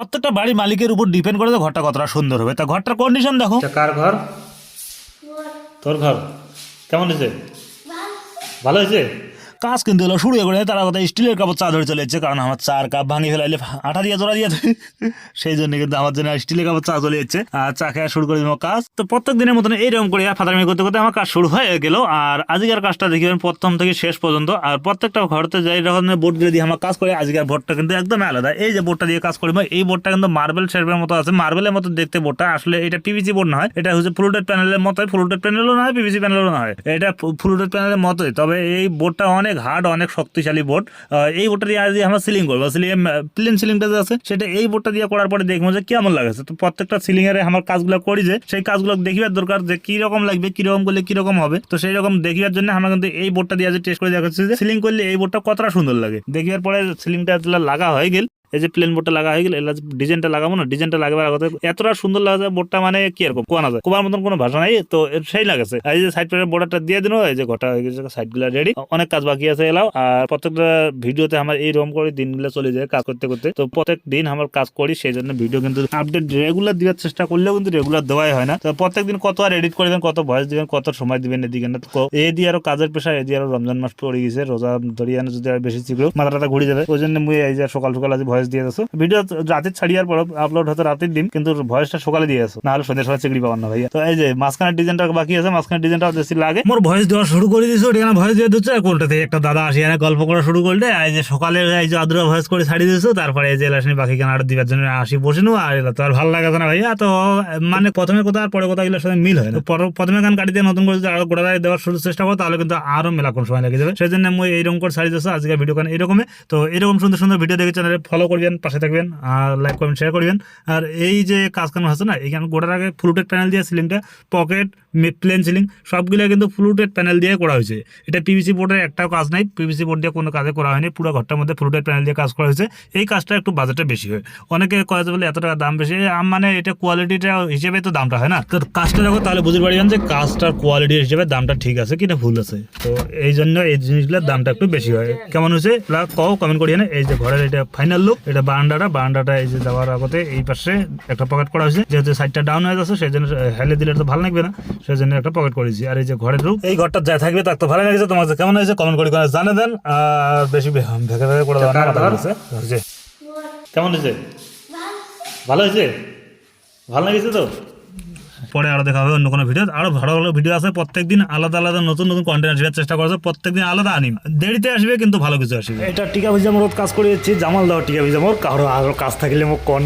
প্রত্যেকটা বাড়ির মালিকের উপর ডিপেন্ড করে যে ঘরটা কতটা সুন্দর হবে। তা ঘরটার কন্ডিশন দেখো। কার ঘর? তোর ঘর কেমন হয়েছে? ভালো হয়েছে। কাজ কিন্তু এলো শুরু করে তারা কথা স্টিলের কাপড় চা ধরে চলে যাচ্ছে, কারণ আমার চার কাপ ভাঙি ফেলাইলে আঠা দিয়ে জোড়া দিয়ে সেই জন্য কিন্তু আমার জন্য স্টিলের কাপড় চা চলে যাচ্ছে আর চা খেয়া শুরু করে দেবো কাজ। তো প্রত্যেক দিনের মতন এইরকম করে ফাতারামি করতে করতে আমার কাজ শুরু হয়ে গেল। আর আজকের কাজটা দেখিবেন প্রথম থেকে শেষ পর্যন্ত। আর প্রত্যেকটা ঘরতে যাই রকমের বোর্ডগুলো দিয়ে আমার কাজ করে, আজকের বোর্ডটা কিন্তু একদম আলাদা। এই যে বোর্ডটা দিয়ে কাজ করি এই বোর্ডটা কিন্তু মার্বেল শেপের মতো আছে, মার্বেলের মতো দেখতে বোর্ডটা। আসলে এটা পিভিসি বোর্ড না হয়, এটা হচ্ছে ফ্লুটেড প্যানেলের মতোই। ফ্লুটেড প্যানেলও না হয়, পিভিসি প্যানেলও না হয়, এটা ফ্লুটেড প্যানেলের মতোই। তবে এই বোর্ডটা অনেক হার্ড, অনেক শক্তিশালী বোর্ড। এই বোর্ডটা দিয়ে আজ আমরা সিলিং করবো। সিলিং প্লেন সিলিংটা যে আছে সেটা এই বোর্ডটা দিয়ে করার পরে দেখবো যে কেমন লাগছে। তো প্রত্যেকটা সিলিং এর আমার কাজগুলো করি যে সেই কাজগুলো দেখিবার দরকার যে কিরকম লাগবে, কিরকম করলে কিরকম হবে। তো সেই রকম দেখিবার জন্য আমরা কিন্তু এই বোর্ডটা দিয়ে টেস্ট করে দেখাচ্ছি যে সিলিং করলে এই বোর্ডটা কতটা সুন্দর লাগে। দেখিবার পরে সিলিংটা লাগা হয়ে গেল, এই যে প্লেন বোর্ডটা লাগা হয়ে গেল, এলা ডিজাইনটা লাগাবো না, ডিজাইনটা লাগাবার আগে এতটা সুন্দর লাগে বোর্ডটা, মানে কি এরকম কোয়া যায়, কোবার মতন কোনো ভাষা নাই। তো সেই লাগেছে। এই যে সাইড প্লেটের বোর্ডারটা দিয়ে দিন, এই যে ঘটা হয়ে গেছে, সাইড গুলা রেডি, অনেক কাজ বাকি আছে এলাও। আর প্রত্যেকটা ভিডিওতে আমার এইরকম করে দিনগুলো চলে যায় কাজ করতে করতে। তো প্রত্যেক দিন আমার কাজ করি, সেই জন্য ভিডিও কিন্তু আপডেট রেগুলার দেওয়ার চেষ্টা করলেও কিন্তু রেগুলার দেওয়াই হয় না। তো প্রত্যেক দিন কত আর এডিট করবেন, কত ভয়েস দিবেন, কত সময় দিবেন এদিকে না। তো এই দিয়ে আরো কাজের পেশা, এই দিয়ে আরো রমজান মাস পড়ে গেছে, রোজা ধরিয়ে যদি আর বেশি শীঘ্র মাথাটা ঘুরে যাবে। ওই জন্য মুই এই যে সকাল সকাল আজ ভয়েস দিয়ে দিচ্ছ। ভিডিও রাতে ছাড়িয়ার পর আপলোড হতে রাতের দিন, কিন্তু ভয়েসটা সকালে দিয়ে আসো, নাহলে সন্ধ্যা সময় চিংড়ি পাবেন না ভাইয়া। তো এই যে মাঝখানের ডিজাইনটা বাকি আছে, মাঝখানের ডিজাইনটা বেশি লাগে। মোর ভয়েস দেওয়া শুরু করে দিয়েছো, এখানে ভয়েস দিয়ে দিচ্ছে। কোনটা থেকে একটা দাদা আসি এখানে গল্প করা শুরু করলে, এই যে সকালে এই যে আদ্রা ভয়েস করে ছাড়িয়ে দিয়েছো, তারপরে এই যে এলাশনি বাকি কেন আর দিবার জন্য আসি বসে নো। আর এলা তো আর ভালো লাগে না ভাইয়া। তো মানে প্রথমে কথা আর পরে কথা এগুলোর সাথে মিল হয় না। প্রথমে গান কাটি দিয়ে নতুন করে আরো গোড়া দেওয়ার শুরু চেষ্টা করো, তাহলে কিন্তু আরো মেলা কোন সময় লেগে যাবে। সেই জন্য মই এইরকম করে ছাড়িয়ে দিচ্ছি আজকে ভিডিও গান এরকমই। তো এরকম সুন্দর সুন্দর ভিডিও দেখে চ্যানেলে ফলো করবেন, পাশে থাকবেন, আর লাইক কমেন্ট শেয়ার করবেন। আর এই যে কাজ কাম আছে না, এখানে গোটার আগে ফ্লুটেড প্যানেল দিয়ে সিলিংটা, পকেট, প্লেন সিলিং সবগুলো কিন্তু ফ্লুটেড প্যানেল দিয়ে করা হয়েছে। এটা পিভিসি বোর্ডের একটাও কাজ নাই, পিভিসি বোর্ড দিয়ে কোনো কাজে করা হয়নি। পুরো ঘরটার মধ্যে ফ্লুটেড প্যানেল দিয়ে কাজ করা হয়েছে। এই কাজটা একটু বাজেটটা বেশি হয়, অনেকে কয়ে বলে এত টাকা দাম বেশি, মানে এটা কোয়ালিটিটা হিসেবে তো দামটা হয় না। তো কাজটা দেখো তাহলে বুঝতে পারবেন যে কাজটার কোয়ালিটি হিসেবে দামটা ঠিক আছে কিনা ভুল আছে। তো এই জন্য এই জিনিসগুলোর দামটা একটু বেশি হয়। কেমন হয়েছে কও কমেন্ট করিয়ে না। এই যে ঘরের এটা ফাইনাল লুক, এটা বারান্দাটা এই যে দেওয়ার আগতে এই পাশে একটা পকেট করা হয়েছে, যেহেতু সাইডটা ডাউন হয়ে যাচ্ছে সেই জন্য হেলে দিলে তো ভালো লাগবে না, সেই জন্য একটা পকেট করেছি। আর এই যে ঘরের রূপ, এই ঘরটা যা থাকবে তার তো ভালো লাগছে। তোমার কেমন হয়েছে কমেন্ট করে জানে দেন। আর বেশি ভেঙে ভেঙে করে দেওয়া কেমন হয়েছে? ভালো হয়েছে, ভালো লেগেছে তো। পরে আরো দেখা হবে অন্য কোনো ভিডিও, আরো ভালো ভালো ভিডিও আছে। প্রত্যেকদিন আলাদা আলাদা নতুন নতুন কন্টেন্ট আসবে চেষ্টা করছে, প্রত্যেকদিন আলাদা আনি, দেরিতে আসবে কিন্তু ভালো কিছু আসবে। এটা টিকা ভিজা মোড় কাজ করে যাচ্ছি, জামাল দাও টিকা ভিজা মোড়, কারো আরো কাজ থাকলে মোক কন্টেন্ট